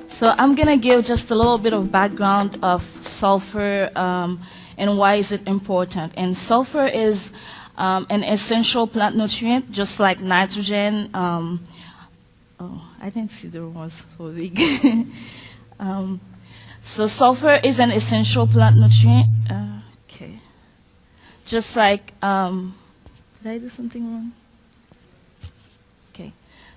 So I'm going to give just a little bit of background of sulfur and why is it important. And sulfur is an essential plant nutrient, just like nitrogen. Oh, I didn't see the room was so big. So sulfur is an essential plant nutrient. Okay. Just like, did I do something wrong? Okay.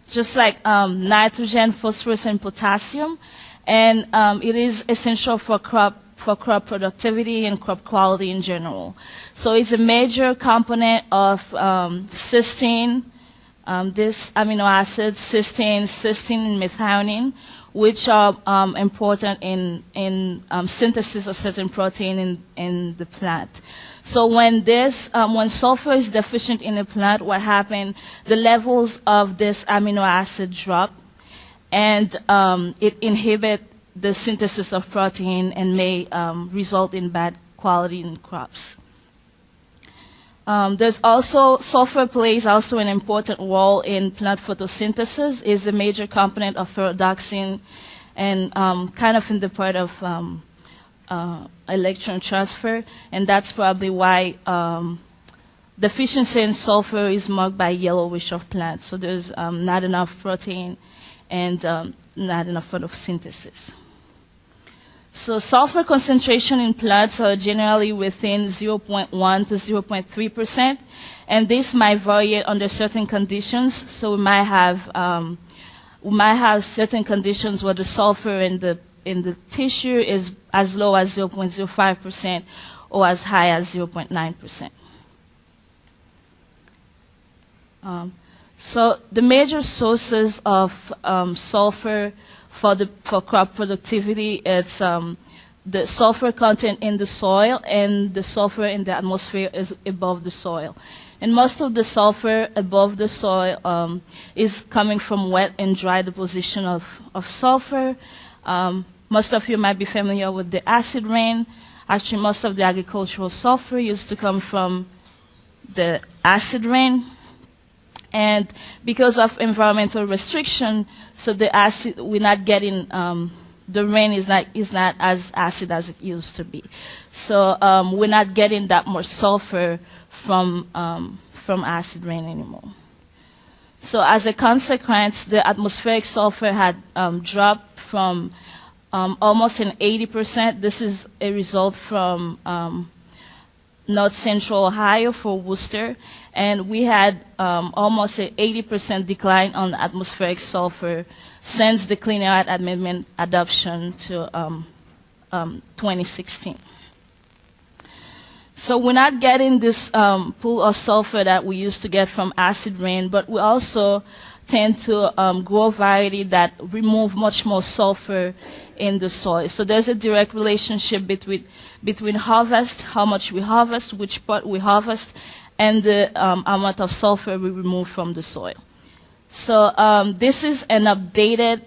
Just like nitrogen, phosphorus, and potassium. And it is essential for crop productivity and crop quality in general. So it's a major component of cysteine, this amino acid, cysteine, and methionine, which are important in synthesis of certain protein in the plant. So when sulfur is deficient in a plant, what happens? The levels of this amino acid drop, and it inhibits the synthesis of protein and may result in bad quality in crops. There's also, sulfur plays also an important role in plant photosynthesis, is a major component of ferredoxin, and kind of in the part of electron transfer, and that's probably why deficiency in sulfur is marked by yellowish of plants. So there's not enough protein and not enough photosynthesis. So sulfur concentration in plants are generally within 0.1 to 0.3%, and this might vary under certain conditions. So we might have certain conditions where the sulfur in the tissue is as low as 0.05% or as high as 0.9%. So the major sources of sulfur for crop productivity, it's the sulfur content in the soil, and the sulfur in the atmosphere is above the soil. And most of the sulfur above the soil is coming from wet and dry deposition of sulfur. Most of you might be familiar with the acid rain. Actually, most of the agricultural sulfur used to come from the acid rain. And because of environmental restriction, so the acid, we're not getting, the rain is not as acid as it used to be. So we're not getting that much sulfur from acid rain anymore. So as a consequence, the atmospheric sulfur had dropped from almost an 80%. This is a result from North Central Ohio for Worcester, and we had almost an 80% decline on atmospheric sulfur since the Clean Air Act Amendment adoption to 2016. So we're not getting this pool of sulfur that we used to get from acid rain, but we also tend to grow variety that remove much more sulfur in the soil. So there's a direct relationship between harvest, how much we harvest, which part we harvest, and the amount of sulfur we remove from the soil. So this is an updated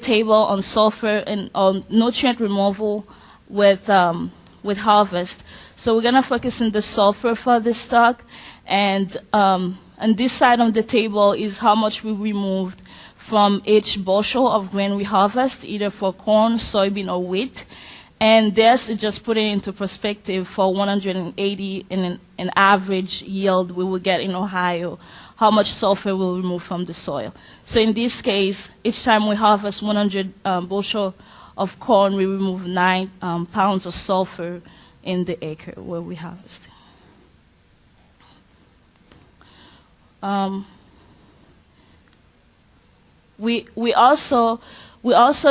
table on sulfur and on nutrient removal with harvest. So we're going to focus on the sulfur for this stock, and on this side of the table is how much we removed from each bushel of grain we harvest, either for corn, soybean, or wheat. And this is just putting it into perspective for 180 in an average yield we will get in Ohio, how much sulfur we'll remove from the soil. So in this case, each time we harvest 100 bushel of corn, we remove 9 pounds of sulfur in the acre where we harvest. We also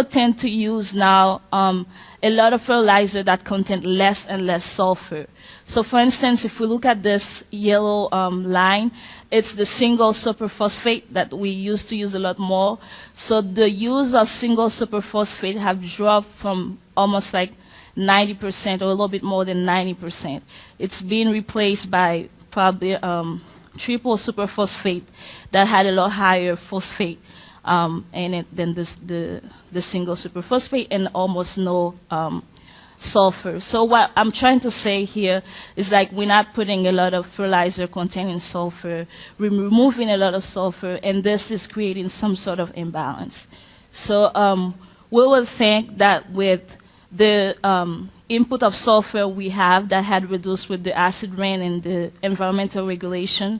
tend to use now a lot of fertilizer that contain less and less sulfur. So for instance, if we look at this yellow line, it's the single superphosphate that we used to use a lot more. So the use of single superphosphate have dropped from almost like 90% or a little bit more than 90%. It's being replaced by probably triple superphosphate that had a lot higher phosphate in it than the single superphosphate, and almost no sulfur. So what I'm trying to say here is like we're not putting a lot of fertilizer containing sulfur, we're removing a lot of sulfur, and this is creating some sort of imbalance. So we will think that with the input of sulfur we have that had reduced with the acid rain and the environmental regulation,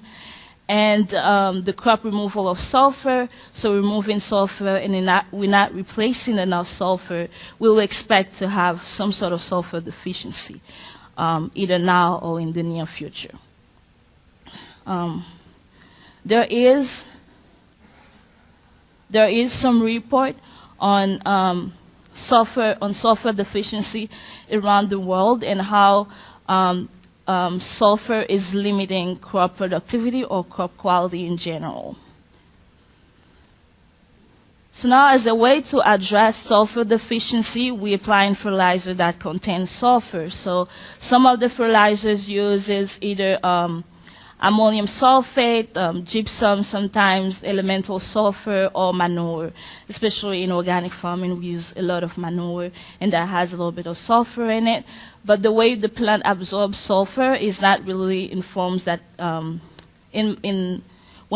and the crop removal of sulfur, so removing sulfur and we're not replacing enough sulfur, we'll expect to have some sort of sulfur deficiency, either now or in the near future. There is some report on sulfur deficiency around the world and how sulfur is limiting crop productivity or crop quality in general. So now, as a way to address sulfur deficiency, we apply fertilizer that contains sulfur. So some of the fertilizers used is either ammonium sulfate, gypsum, sometimes elemental sulfur, or manure. Especially in organic farming, we use a lot of manure, and that has a little bit of sulfur in it. But the way the plant absorbs sulfur is not really informs that when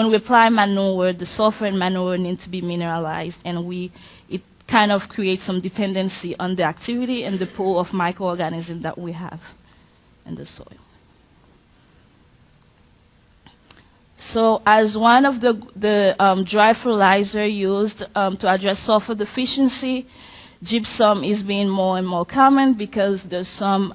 we apply manure, the sulfur in manure need to be mineralized, and it kind of creates some dependency on the activity and the pool of microorganisms that we have in the soil. So as one of the dry fertilizer used to address sulfur deficiency, gypsum is being more and more common because there's some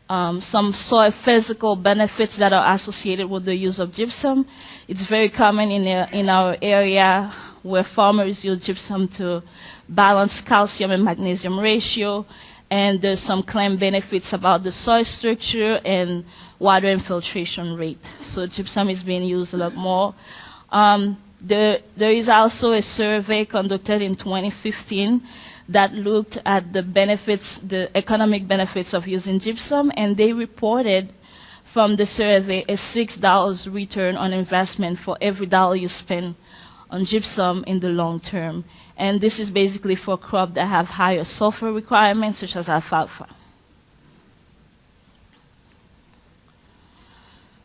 soil physical benefits that are associated with the use of gypsum. It's very common in our area where farmers use gypsum to balance calcium and magnesium ratio, and there's some claimed benefits about the soil structure and water infiltration rate. So gypsum is being used a lot more. There is also a survey conducted in 2015 that looked at the benefits, the economic benefits of using gypsum, and they reported from the survey a $6 return on investment for every dollar you spend on gypsum in the long term. And this is basically for crops that have higher sulfur requirements, such as alfalfa.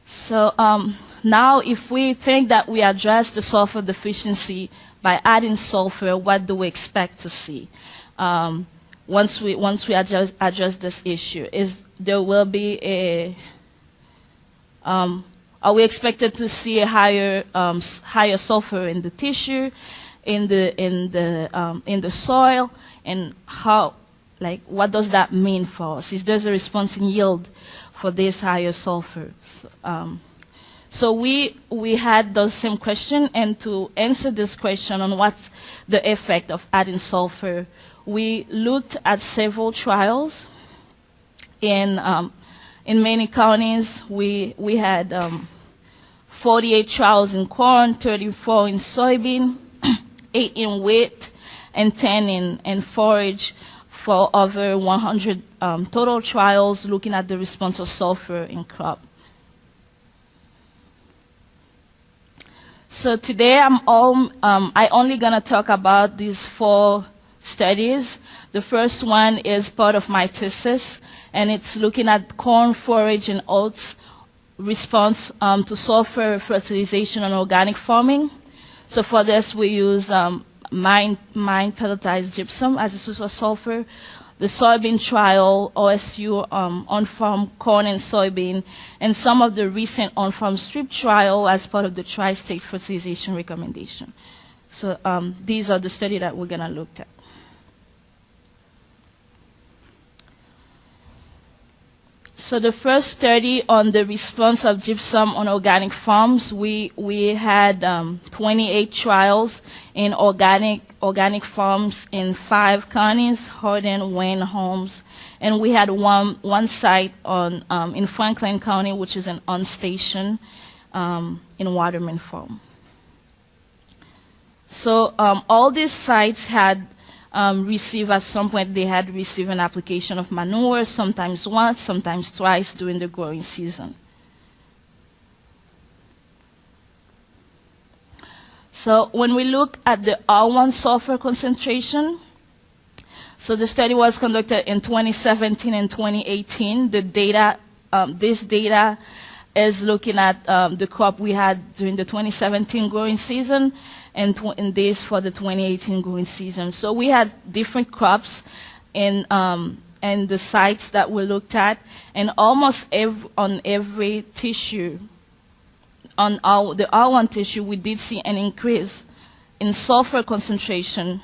So now, if we think that we address the sulfur deficiency by adding sulfur, what do we expect to see? Once we address this issue, there will be a are we expected to see a higher sulfur in the tissue, in the soil, and how, like, what does that mean for us? Is there a response in yield for this higher sulfur? So we had those same question, and to answer this question on what's the effect of adding sulfur, we looked at several trials. In many counties, we had 48 trials in corn, 34 in soybean, 8 in wheat, and 10 in forage, for over 100 total trials looking at the response of sulfur in crop. So today I only gonna talk about these 4 studies. The first one is part of my thesis, and it's looking at corn, forage, and oats response to sulfur fertilization on organic farming. So for this, we use mine pelletized gypsum as a source of sulfur, the soybean trial, OSU on-farm corn and soybean, and some of the recent on-farm strip trial as part of the tri-state fertilization recommendation. So these are the studies that we're going to look at. So the first study on the response of gypsum on organic farms, we had 28 trials in organic farms in 5 counties, Hort, Wayne, Holmes, and we had one site in Franklin County, which is an on-station in Waterman Farm. So all these sites had received, at some point they had received an application of manure, sometimes once, sometimes twice during the growing season. So when we look at the R1 sulfur concentration, So the study was conducted in 2017 and 2018. The data, this data is looking at the crop we had during the 2017 growing season and this for the 2018 growing season. So we had different crops in the sites that we looked at, and almost on every tissue, on the R1 tissue, we did see an increase in sulfur concentration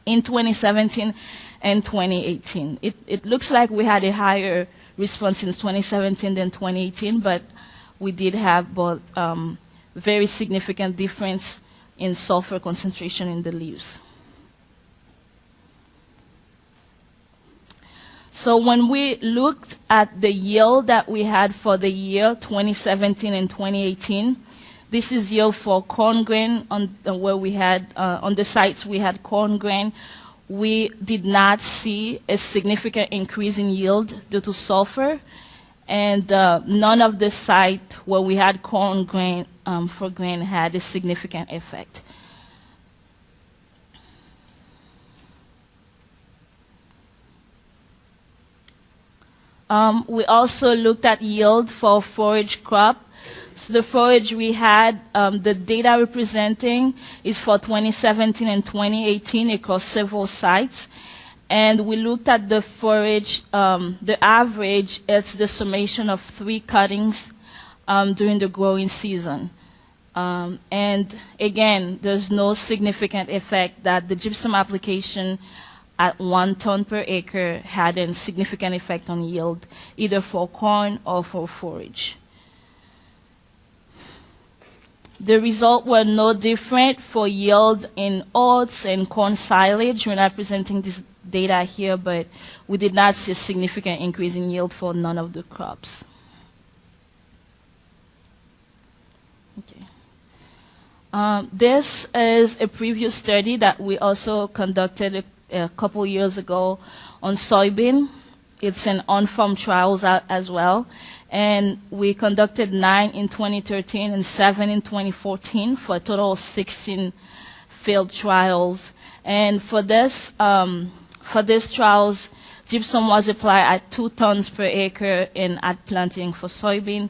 in 2017 and 2018. It looks like we had a higher response in 2017 than 2018, but we did have both very significant difference in sulfur concentration in the leaves. So when we looked at the yield that we had for the year 2017 and 2018, this is yield for corn grain where we had, on the sites we had corn grain. We did not see a significant increase in yield due to sulfur, and none of the sites where we had corn grain for grain had a significant effect. We also looked at yield for forage crop. So the forage we had, the data representing is for 2017 and 2018 across several sites. And we looked at the forage, the average, it's the summation of 3 cuttings during the growing season. And again, there's no significant effect that the gypsum application at 1 ton per acre had a significant effect on yield, either for corn or for forage. The results were no different for yield in oats and corn silage. We're not presenting this data here, but we did not see a significant increase in yield for none of the crops. Okay. This is a previous study that we also conducted a couple years ago on soybean. It's an on-farm trials as well. And we conducted 9 in 2013 and 7 in 2014 for a total of 16 field trials. And for these trials, gypsum was applied at 2 tons per acre at planting for soybean.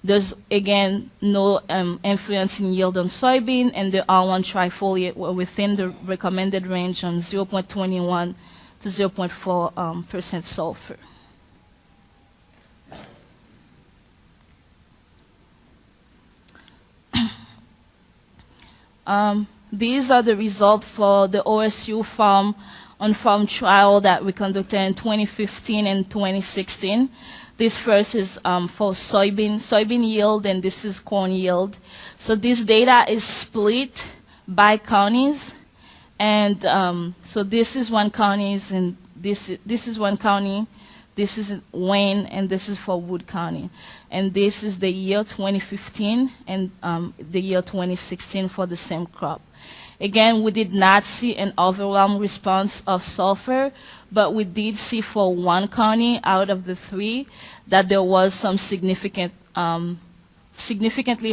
There's, again, no influence in yield on soybean, and the R1 trifoliate were within the recommended range on 0.21 to 0.4% sulfur. These are the results for the OSU on-farm trial that we conducted in 2015 and 2016. This first is for soybean yield, and this is corn yield. So this data is split by counties, and so this is one county, and this is one county. This is Wayne, and this is for Wood County. And this is the year 2015 and the year 2016 for the same crop. Again, we did not see an overwhelming response of sulfur, but we did see for one county out of the 3 that there was some significantly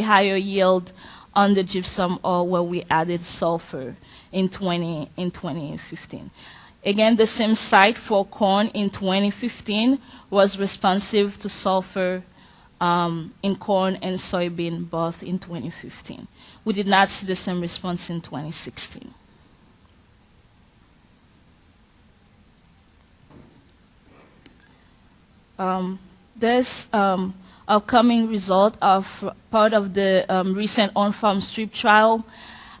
higher yield on the gypsum, or where we added sulfur in 2015. Again, the same site for corn in 2015 was responsive to sulfur in corn and soybean, both in 2015. We did not see the same response in 2016. This upcoming result of part of the recent on-farm strip trial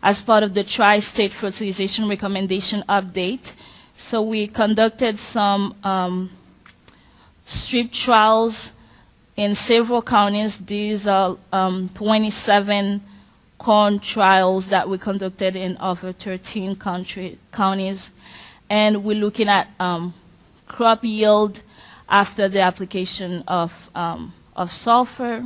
as part of the Tri-State Fertilization Recommendation Update. So we conducted some strip trials in several counties. These are 27 corn trials that we conducted in over 13 counties. And we're looking at crop yield after the application of sulfur.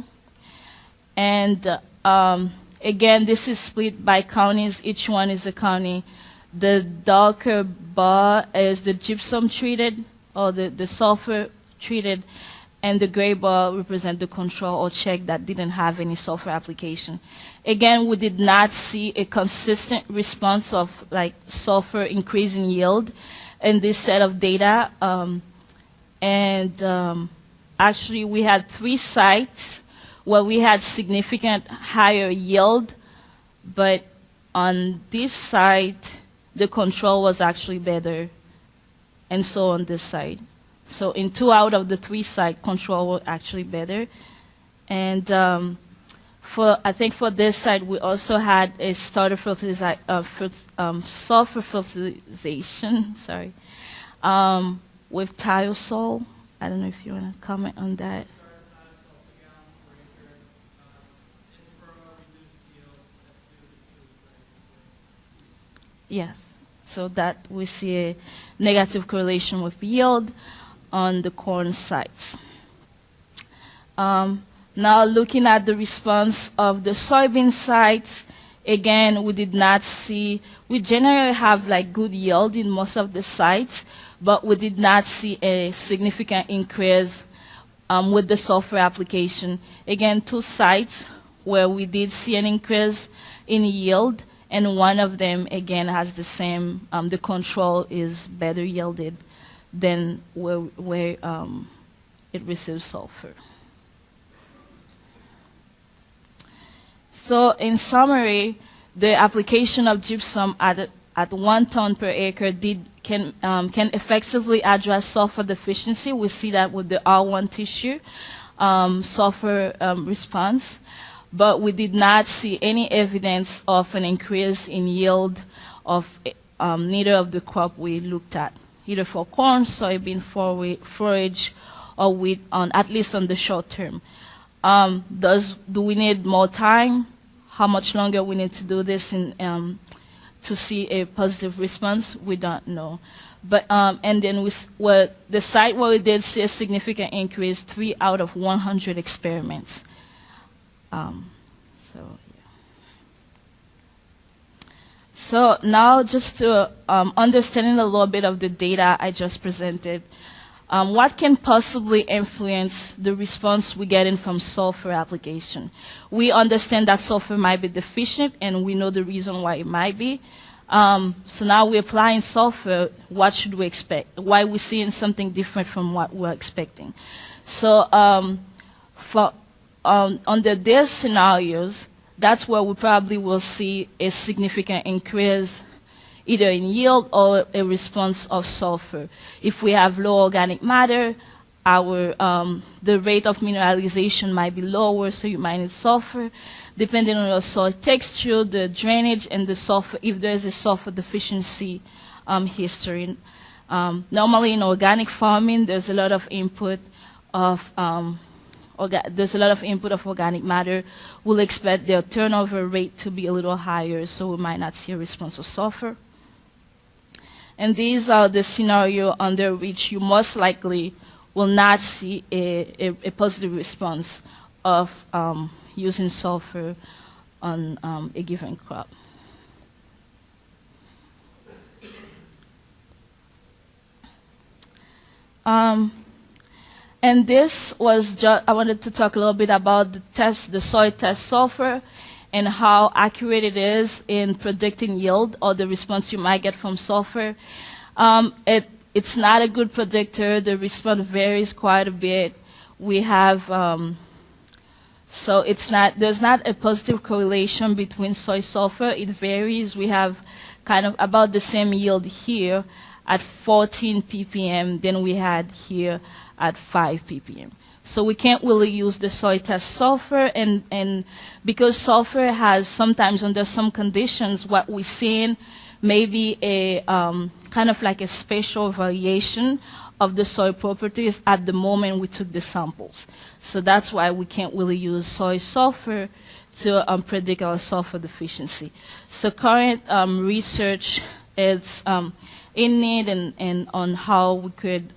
And again, this is split by counties. Each one is a county. The darker bar is the gypsum treated, or the sulfur treated, and the gray bar represent the control or check that didn't have any sulfur application. Again, we did not see a consistent response of like sulfur increase in yield, in this set of data. Actually, we had 3 sites where we had significant higher yield, but on this site, the control was actually better, and so on this side. So in 2 out of the 3 sites, control was actually better. And I think for this site, we also had a sulfur fertilization, sorry, with thiosol. I don't know if you want to comment on that. Yes, so that we see a negative correlation with yield on the corn sites. Now looking at the response of the soybean sites, again, we did not see, we generally have like good yield in most of the sites, but we did not see a significant increase with the sulfur application. Again, 2 sites where we did see an increase in yield, and one of them, again, has the same, the control is better yielded than where it receives sulfur. So in summary, the application of gypsum at 1 ton per acre can effectively address sulfur deficiency. We see that with the R1 tissue sulfur response, but we did not see any evidence of an increase in yield of neither of the crop we looked at, either for corn, soybean, forage, or wheat, at least on the short term. Do we need more time? How much longer we need to do this to see a positive response? We don't know. But and then the site where we did see a significant increase, 3 out of 100 experiments. So now, just to understanding a little bit of the data I just presented, what can possibly influence the response we're getting from sulfur application? We understand that sulfur might be deficient, and we know the reason why it might be. So now we're applying sulfur. What should we expect? Why are we seeing something different from what we're expecting? So under these scenarios, that's where we probably will see a significant increase either in yield or a response of sulfur. If we have low organic matter, the rate of mineralization might be lower, so you might need sulfur. Depending on your soil texture, the drainage, and the sulfur, if there's a sulfur deficiency history. Normally in organic farming, there's a lot of input of organic matter. We'll expect their turnover rate to be a little higher, so we might not see a response of sulfur. And these are the scenarios under which you most likely will not see a positive response of using sulfur on a given crop. And this was I wanted to talk a little bit about the soil test sulfur, and how accurate it is in predicting yield or the response you might get from sulfur. It's not a good predictor. The response varies quite a bit. We have, so there's not a positive correlation between soil sulfur. It varies. We have kind of about the same yield here at 14 ppm than we had here at 5 ppm. So we can't really use the soil test sulfur, and because sulfur has sometimes, under some conditions, what we're seeing may be a kind of like a spatial variation of the soil properties at the moment we took the samples. So that's why we can't really use soil sulfur to predict our sulfur deficiency. So current research is in need and on how we could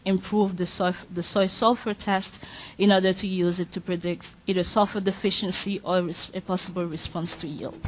improve the soil sulfur test in order to use it to predict either sulfur deficiency or a possible response to yield.